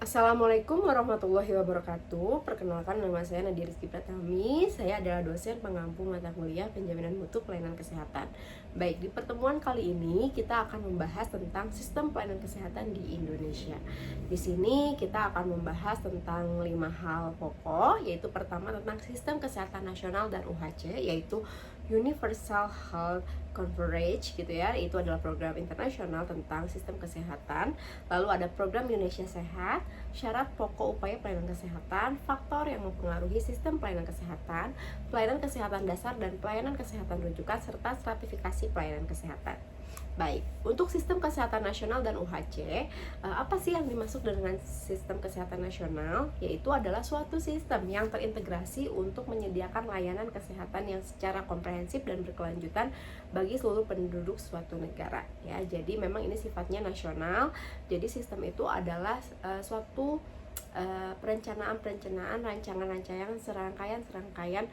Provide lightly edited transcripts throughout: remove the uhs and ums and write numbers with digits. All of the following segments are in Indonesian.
Assalamualaikum warahmatullahi wabarakatuh. Perkenalkan, nama saya Nadia Rizky Pratami. Saya adalah dosen pengampu mata kuliah penjaminan mutu pelayanan kesehatan. Baik, di pertemuan kali ini kita akan membahas tentang sistem pelayanan kesehatan di Indonesia. Di sini kita akan membahas tentang 5 hal pokok, yaitu pertama tentang sistem kesehatan nasional dan UHC, yaitu Universal Health Coverage gitu ya. Itu adalah program internasional tentang sistem kesehatan. Lalu ada program Indonesia Sehat, syarat pokok upaya pelayanan kesehatan, faktor yang mempengaruhi sistem pelayanan kesehatan dasar dan pelayanan kesehatan rujukan, serta stratifikasi pelayanan kesehatan. Baik, untuk sistem kesehatan nasional dan UHC, apa sih yang dimaksud dengan sistem kesehatan nasional? Yaitu adalah suatu sistem yang terintegrasi untuk menyediakan layanan kesehatan yang secara komprehensif dan berkelanjutan bagi seluruh penduduk suatu negara. Ya, jadi memang ini sifatnya nasional. Jadi sistem itu adalah suatu perencanaan, rancangan-rancangan, serangkaian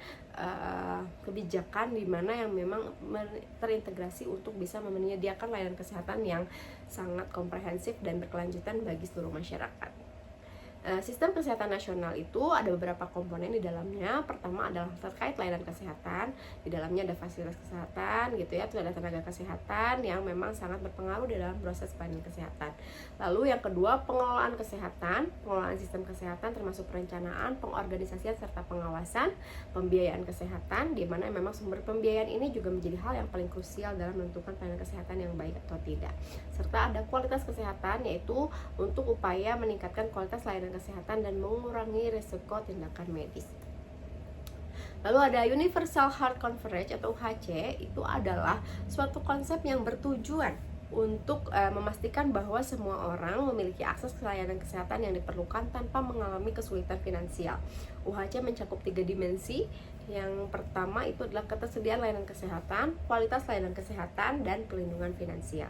kebijakan di mana yang memang terintegrasi untuk bisa menyediakan layanan kesehatan yang sangat komprehensif dan berkelanjutan bagi seluruh masyarakat. Sistem kesehatan nasional itu ada beberapa komponen di dalamnya. Pertama adalah terkait layanan kesehatan. Di dalamnya ada fasilitas kesehatan gitu ya, itu ada tenaga kesehatan yang memang sangat berpengaruh di dalam proses pelayanan kesehatan. Lalu yang kedua, pengelolaan kesehatan, pengelolaan sistem kesehatan termasuk perencanaan, pengorganisasian serta pengawasan, pembiayaan kesehatan, di mana memang sumber pembiayaan ini juga menjadi hal yang paling krusial dalam menentukan pelayanan kesehatan yang baik atau tidak. Serta ada kualitas kesehatan, yaitu untuk upaya meningkatkan kualitas layanan kesehatan dan mengurangi risiko tindakan medis. Lalu ada Universal Health Coverage atau UHC, itu adalah suatu konsep yang bertujuan untuk memastikan bahwa semua orang memiliki akses ke layanan kesehatan yang diperlukan tanpa mengalami kesulitan finansial. UHC mencakup 3 dimensi. Yang pertama itu adalah ketersediaan layanan kesehatan, kualitas layanan kesehatan, dan pelindungan finansial.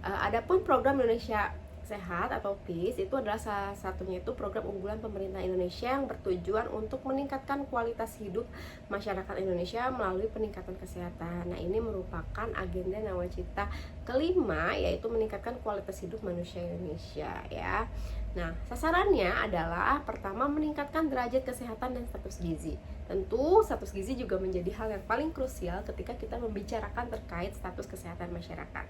Adapun program Indonesia Sehat atau PIS itu adalah salah satunya itu program unggulan pemerintah Indonesia yang bertujuan untuk meningkatkan kualitas hidup masyarakat Indonesia melalui peningkatan kesehatan. Nah, ini merupakan agenda nawacita kelima, yaitu meningkatkan kualitas hidup manusia Indonesia ya. Nah, sasarannya adalah pertama meningkatkan derajat kesehatan dan status gizi. Tentu status gizi juga menjadi hal yang paling krusial ketika kita membicarakan terkait status kesehatan masyarakat.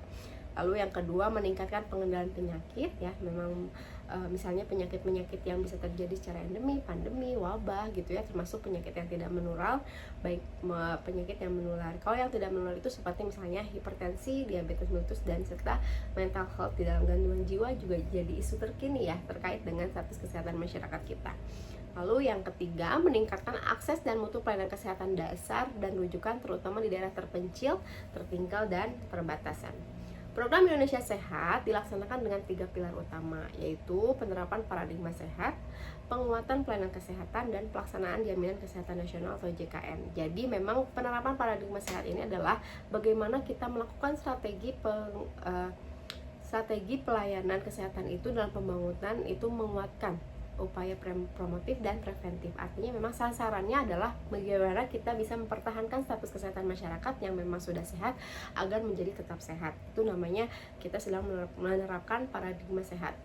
Lalu yang kedua, meningkatkan pengendalian penyakit ya. Memang misalnya penyakit-penyakit yang bisa terjadi secara endemi, pandemi, wabah gitu ya, termasuk penyakit yang tidak menular, baik penyakit yang menular. Kalau yang tidak menular itu seperti misalnya hipertensi, diabetes mellitus, dan serta mental health di dalam gangguan jiwa juga jadi isu terkini ya terkait dengan status kesehatan masyarakat kita. Lalu yang ketiga, meningkatkan akses dan mutu pelayanan kesehatan dasar dan rujukan terutama di daerah terpencil, tertinggal, dan perbatasan. Program Indonesia Sehat dilaksanakan dengan 3 pilar utama, yaitu penerapan paradigma sehat, penguatan pelayanan kesehatan, dan pelaksanaan jaminan kesehatan nasional atau JKN. Jadi memang penerapan paradigma sehat ini adalah bagaimana kita melakukan strategi pelayanan kesehatan itu dalam pembangunan itu menguatkan upaya promotif dan preventif. Artinya memang sasarannya adalah bagaimana kita bisa mempertahankan status kesehatan masyarakat yang memang sudah sehat agar menjadi tetap sehat. Itu namanya kita sedang menerapkan paradigma sehat.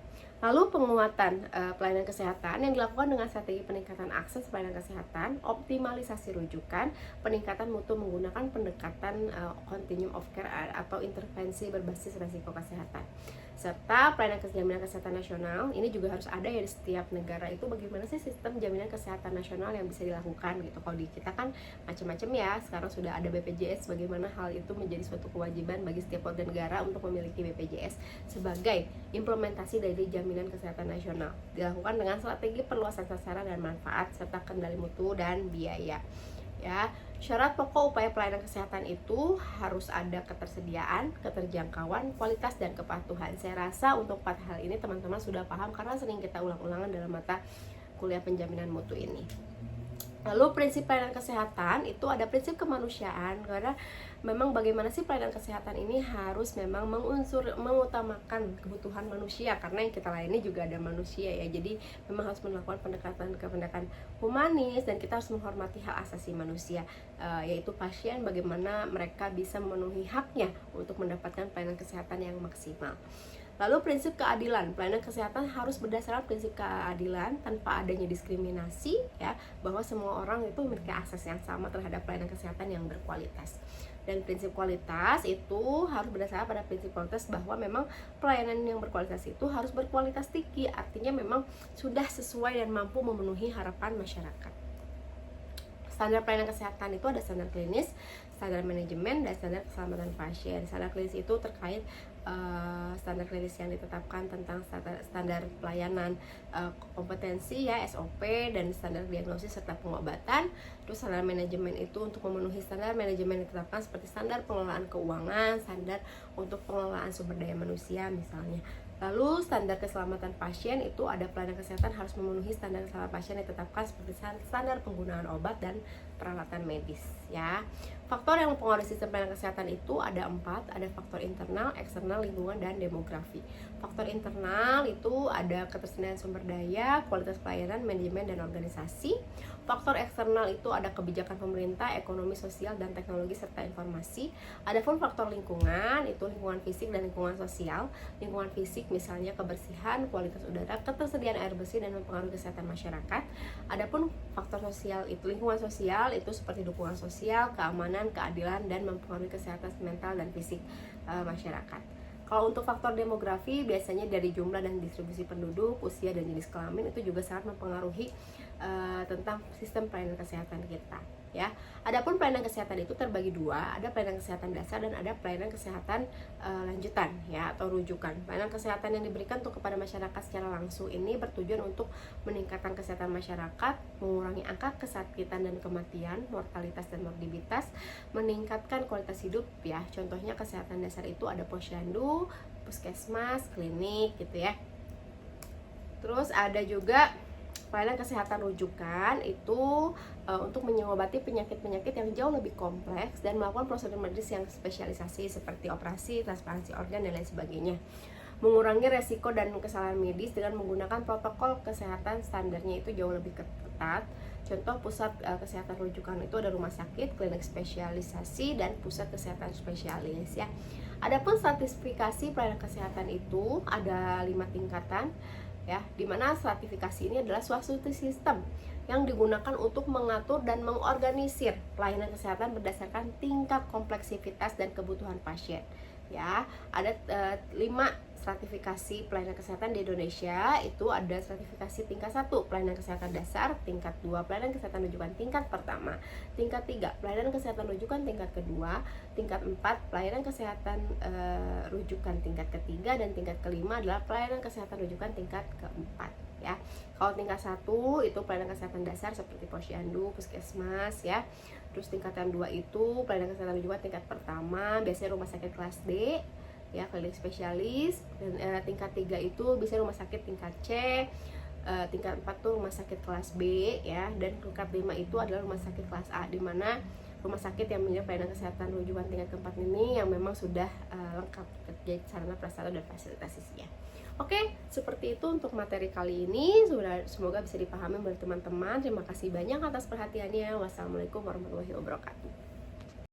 Lalu penguatan pelayanan kesehatan yang dilakukan dengan strategi peningkatan akses pelayanan kesehatan, optimalisasi rujukan, peningkatan mutu menggunakan pendekatan continuum of care atau intervensi berbasis risiko kesehatan. Serta pelayanan jaminan kesehatan nasional ini juga harus ada ya di setiap negara. Itu bagaimana sih sistem jaminan kesehatan nasional yang bisa dilakukan gitu. Kalau di kita kan macam-macam ya, sekarang sudah ada BPJS, bagaimana hal itu menjadi suatu kewajiban bagi setiap warga negara untuk memiliki BPJS sebagai implementasi dari jaminan kesehatan nasional, dilakukan dengan strategi perluasan sasaran dan manfaat serta kendali mutu dan biaya ya. Syarat pokok upaya pelayanan kesehatan itu harus ada ketersediaan, keterjangkauan, kualitas, dan kepatuhan. Saya rasa untuk 4 hal ini teman-teman sudah paham karena sering kita ulang-ulangan dalam mata kuliah penjaminan mutu ini. Lalu prinsip pelayanan kesehatan itu ada prinsip kemanusiaan, karena memang bagaimana sih pelayanan kesehatan ini harus memang mengutamakan kebutuhan manusia, karena yang kita layani juga ada manusia ya. Jadi memang harus melakukan pendekatan humanis dan kita harus menghormati hak asasi manusia, yaitu pasien, bagaimana mereka bisa memenuhi haknya untuk mendapatkan pelayanan kesehatan yang maksimal. Lalu prinsip keadilan, pelayanan kesehatan harus berdasarkan prinsip keadilan tanpa adanya diskriminasi, ya, bahwa semua orang itu memiliki akses yang sama terhadap pelayanan kesehatan yang berkualitas. Dan prinsip kualitas itu harus berdasarkan pada prinsip kualitas bahwa memang pelayanan yang berkualitas itu harus berkualitas tinggi, artinya memang sudah sesuai dan mampu memenuhi harapan masyarakat. Standar pelayanan kesehatan itu ada standar klinis, standar manajemen, dan standar keselamatan pasien. Standar klinis itu terkait standar klinis yang ditetapkan tentang standar pelayanan, kompetensi, ya, SOP, dan standar diagnosis serta pengobatan. Terus standar manajemen itu untuk memenuhi standar manajemen ditetapkan seperti standar pengelolaan keuangan, standar untuk pengelolaan sumber daya manusia misalnya. Lalu standar keselamatan pasien itu ada pelayanan kesehatan harus memenuhi standar keselamatan pasien yang ditetapkan seperti standar penggunaan obat dan peralatan medis, ya. Faktor yang mempengaruhi sistem pelayanan kesehatan itu ada 4, ada faktor internal, eksternal, lingkungan, dan demografi. Faktor internal itu ada ketersediaan sumber daya, kualitas pelayanan, manajemen, dan organisasi. Faktor eksternal itu ada kebijakan pemerintah, ekonomi, sosial, dan teknologi serta informasi. Adapun faktor lingkungan itu lingkungan fisik dan lingkungan sosial. Lingkungan fisik misalnya kebersihan, kualitas udara, ketersediaan air bersih, dan mempengaruhi kesehatan masyarakat. Adapun faktor sosial itu lingkungan sosial itu seperti dukungan sosial, keamanan, keadilan, dan mempengaruhi kesehatan mental dan fisik masyarakat. Kalau untuk faktor demografi biasanya dari jumlah dan distribusi penduduk, usia, dan jenis kelamin itu juga sangat mempengaruhi tentang sistem pelayanan kesehatan kita, ya. Adapun pelayanan kesehatan itu terbagi dua, ada pelayanan kesehatan dasar dan ada pelayanan kesehatan lanjutan, ya, atau rujukan. Pelayanan kesehatan yang diberikan untuk kepada masyarakat secara langsung ini bertujuan untuk meningkatkan kesehatan masyarakat, mengurangi angka kesakitan dan kematian, mortalitas dan morbiditas, meningkatkan kualitas hidup, ya. Contohnya kesehatan dasar itu ada posyandu, puskesmas, klinik, gitu ya. Terus ada juga pelayanan kesehatan rujukan itu untuk mengobati penyakit-penyakit yang jauh lebih kompleks dan melakukan prosedur medis yang spesialisasi seperti operasi, transplantasi organ, dan lain sebagainya. Mengurangi resiko dan kesalahan medis dengan menggunakan protokol kesehatan standarnya itu jauh lebih ketat. Contoh pusat kesehatan rujukan itu ada rumah sakit, klinik spesialisasi, dan pusat kesehatan spesialis, ya. Adapun stratifikasi pelayanan kesehatan itu ada 5 tingkatan, ya, dimana stratifikasi ini adalah suatu sistem yang digunakan untuk mengatur dan mengorganisir pelayanan kesehatan berdasarkan tingkat kompleksitas dan kebutuhan pasien, ya. Ada 5 stratifikasi pelayanan kesehatan di Indonesia. Itu ada stratifikasi tingkat 1 pelayanan kesehatan dasar, tingkat 2 pelayanan kesehatan rujukan tingkat pertama, tingkat 3 pelayanan kesehatan rujukan tingkat kedua, tingkat 4 pelayanan kesehatan rujukan tingkat ketiga, dan tingkat kelima adalah pelayanan kesehatan rujukan tingkat keempat, ya. Kalau tingkat 1 itu pelayanan kesehatan dasar seperti posyandu, puskesmas, ya. Terus tingkatan 2 itu pelayanan kesehatan rujukan tingkat pertama, biasanya rumah sakit kelas D, ya, klinik spesialis. Dan tingkat 3 itu bisa rumah sakit tingkat C, tingkat 4 tuh rumah sakit kelas B, ya, dan tingkat 5 itu adalah rumah sakit kelas A, di mana rumah sakit yang memiliki pelayanan kesehatan rujukan tingkat keempat ini yang memang sudah lengkap terkait sarana prasarana dan fasilitasinya. Oke, seperti itu untuk materi kali ini. Semoga bisa dipahami oleh teman-teman. Terima kasih banyak atas perhatiannya. Wassalamualaikum warahmatullahi wabarakatuh.